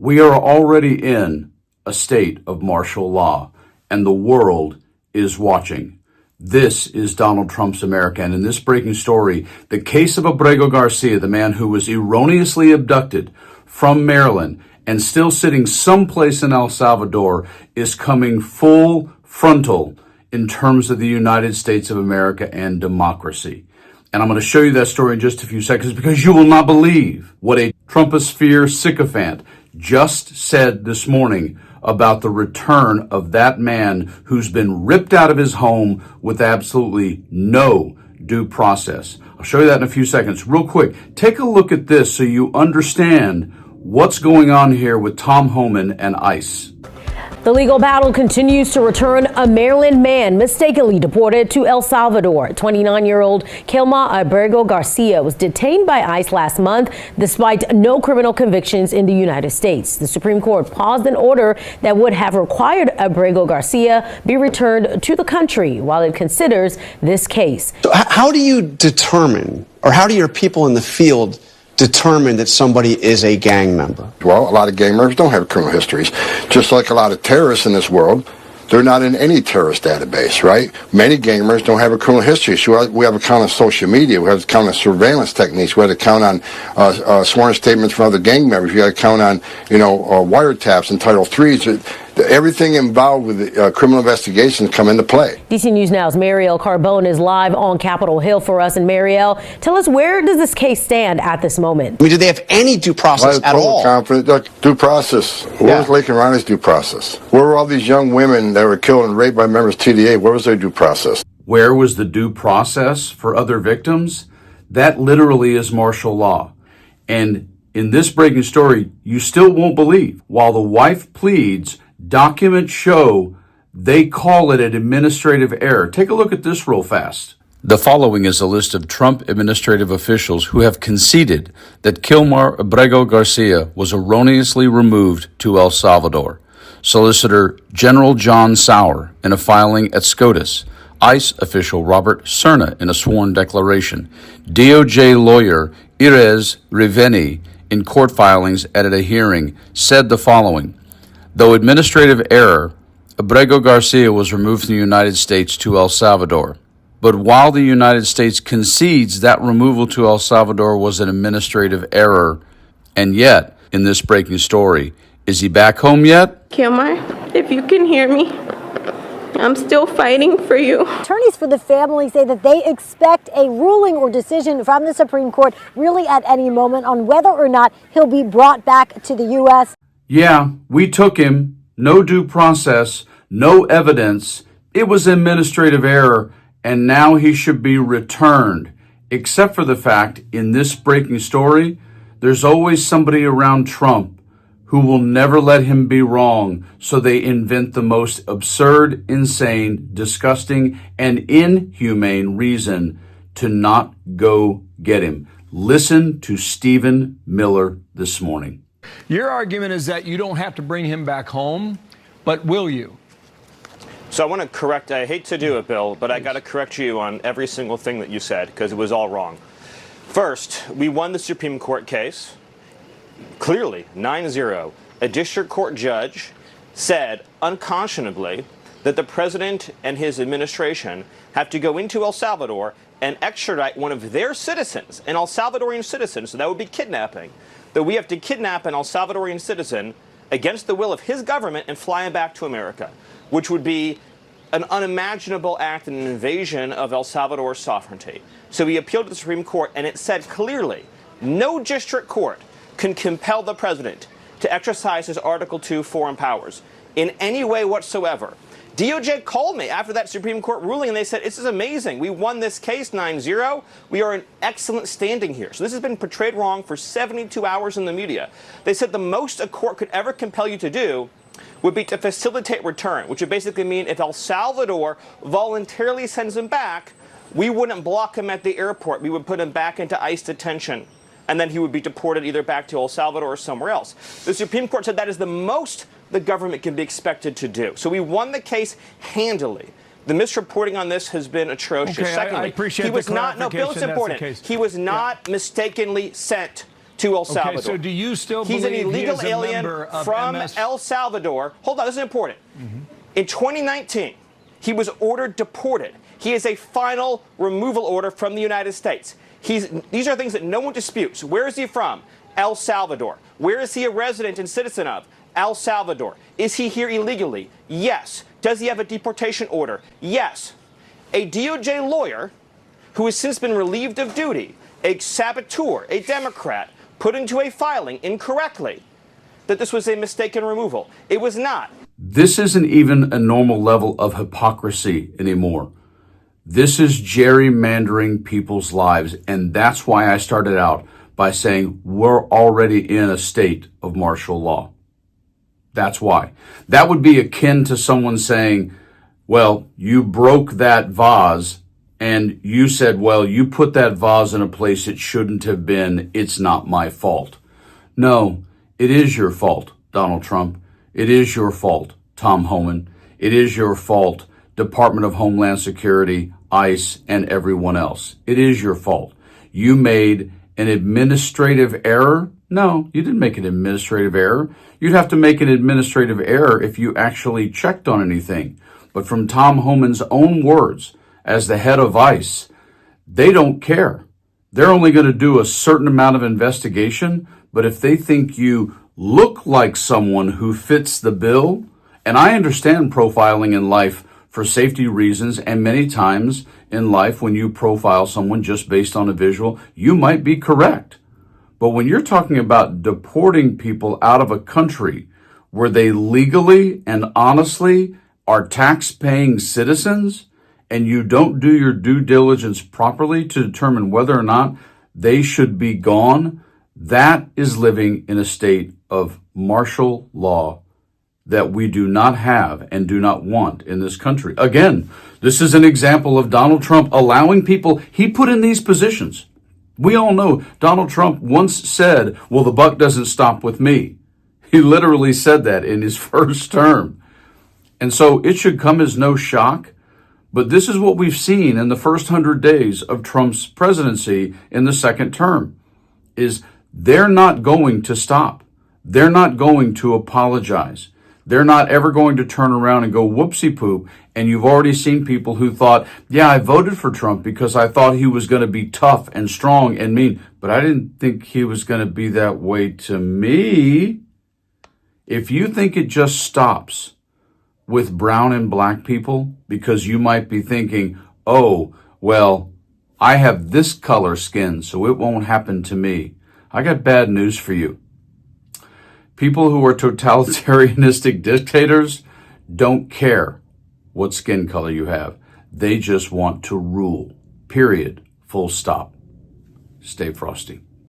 We are already in a state of martial law, and the world is watching. This is Donald Trump's America, and in this breaking story, the case of Abrego Garcia, the man who was erroneously abducted from Maryland and still sitting someplace in El Salvador, is coming full frontal in terms of the United States of America and democracy. And I'm going to show you that story in just a few seconds, because you will not believe what a Trumposphere sycophant just said this morning about the return of that man who's been ripped out of his home with absolutely no due process. I'll show you that in a few seconds. Real quick, take a look at this so you understand what's going on here with Tom Homan and ICE. The legal battle continues to return a Maryland man mistakenly deported to El Salvador. 29-year-old Kilmar Abrego Garcia was detained by ICE last month despite no criminal convictions in the United States. The Supreme Court paused an order that would have required Abrego Garcia be returned to the country while it considers this case. So how do you determine, or how do your people in the field determine that somebody is a gang member? Well, a lot of gang members don't have criminal histories. Just like a lot of terrorists in this world, they're not in any terrorist database, right? Many gang members don't have a criminal history. So we have to count on social media. We have to count on surveillance techniques. We have to count on sworn statements from other gang members. We have to count on, wiretaps and Title IIIs. Everything involved with criminal investigations come into play. DC News Now's Marielle Carbone is live on Capitol Hill for us. And Marielle, tell us, where does this case stand at this moment? I mean, do they have any due process at all? Due process. Where was Lake and Ronnie's due process? Where were all these young women that were killed and raped by members of TDA? Where was their due process? Where was the due process for other victims? That literally is martial law. And in this breaking story, you still won't believe. While the wife pleads, documents show they call it an administrative error. Take a look at this real fast. The following is a list of Trump administrative officials who have conceded that Kilmar Abrego Garcia was erroneously removed to El Salvador. Solicitor General John Sauer in a filing at SCOTUS. ICE official Robert Cerna in a sworn declaration. DOJ lawyer Irez Riveni in court filings at a hearing said the following: though administrative error, Abrego Garcia was removed from the United States to El Salvador. But while the United States concedes that removal to El Salvador was an administrative error, and yet, in this breaking story, is he back home yet? Kilmar, if you can hear me, I'm still fighting for you. Attorneys for the family say that they expect a ruling or decision from the Supreme Court really at any moment on whether or not he'll be brought back to the U.S. Yeah, we took him. No due process, no evidence. It was administrative error, and now he should be returned. Except for the fact, in this breaking story, there's always somebody around Trump who will never let him be wrong, so they invent the most absurd, insane, disgusting, and inhumane reason to not go get him. Listen to Stephen Miller this morning. Your argument is that you don't have to bring him back home, but will you? So I want to correct, I hate to do it, Bill, but I got to correct you on every single thing that you said, because it was all wrong. First, we won the Supreme Court case, clearly, 9-0. A district court judge said unconscionably that the president and his administration have to go into El Salvador and extradite one of their citizens, an El Salvadorian citizen, so that would be kidnapping, that we have to kidnap an El Salvadorian citizen against the will of his government and fly him back to America, which would be an unimaginable act and an invasion of El Salvador's sovereignty. So we appealed to the Supreme Court, and it said clearly, no district court can compel the president to exercise his Article II foreign powers in any way whatsoever. DOJ called me after that Supreme Court ruling, and they said, this is amazing. We won this case 9-0. We are in excellent standing here. So this has been portrayed wrong for 72 hours in the media. They said the most a court could ever compel you to do would be to facilitate return, which would basically mean if El Salvador voluntarily sends him back, we wouldn't block him at the airport. We would put him back into ICE detention, and then he would be deported either back to El Salvador or somewhere else. The Supreme Court said that is the most the government can be expected to do. So we won the case handily. The misreporting on this has been atrocious. Okay, Secondly, I appreciate he was the not, no, Bill, it's important. He was not mistakenly sent to El Salvador. Okay, so do you still He's believe an illegal he is a alien member of from MS? El Salvador. Hold on, this is important. In 2019, he was ordered deported. He has a final removal order from the United States. These are things that no one disputes. Where is he from? El Salvador. Where is he a resident and citizen of? El Salvador. Is he here illegally? Yes. Does he have a deportation order? Yes. A DOJ lawyer who has since been relieved of duty, a saboteur, a Democrat, put into a filing incorrectly that this was a mistaken removal. It was not. This isn't even a normal level of hypocrisy anymore. This is gerrymandering people's lives, and that's why I started out by saying we're already in a state of martial law. That's why. That would be akin to someone saying, well, you broke that vase, and you said, well, you put that vase in a place it shouldn't have been. It's not my fault. No, it is your fault, Donald Trump. It is your fault, Tom Homan. It is your fault, Department of Homeland Security, ICE, and everyone else. It is your fault. You made an administrative error. No, you didn't make an administrative error. You'd have to make an administrative error if you actually checked on anything. But from Tom Homan's own words, as the head of ICE, they don't care. They're only going to do a certain amount of investigation, but if they think you look like someone who fits the bill, and I understand profiling in life for safety reasons, and many times in life when you profile someone just based on a visual, you might be correct. But when you're talking about deporting people out of a country where they legally and honestly are tax-paying citizens, and you don't do your due diligence properly to determine whether or not they should be gone, that is living in a state of martial law that we do not have and do not want in this country. Again, this is an example of Donald Trump allowing people he put in these positions. We all know Donald Trump once said, well, the buck doesn't stop with me. He literally said that in his first term. And so it should come as no shock. But this is what we've seen in the first 100 days of Trump's presidency in the second term, is they're not going to stop. They're not going to apologize. They're not ever going to turn around and go whoopsie poop. And you've already seen people who thought, yeah, I voted for Trump because I thought he was going to be tough and strong and mean, but I didn't think he was going to be that way to me. If you think it just stops with brown and black people, because you might be thinking, oh, well, I have this color skin, so it won't happen to me. I got bad news for you. People who are totalitarianistic dictators don't care what skin color you have. They just want to rule. Period. Full stop. Stay frosty.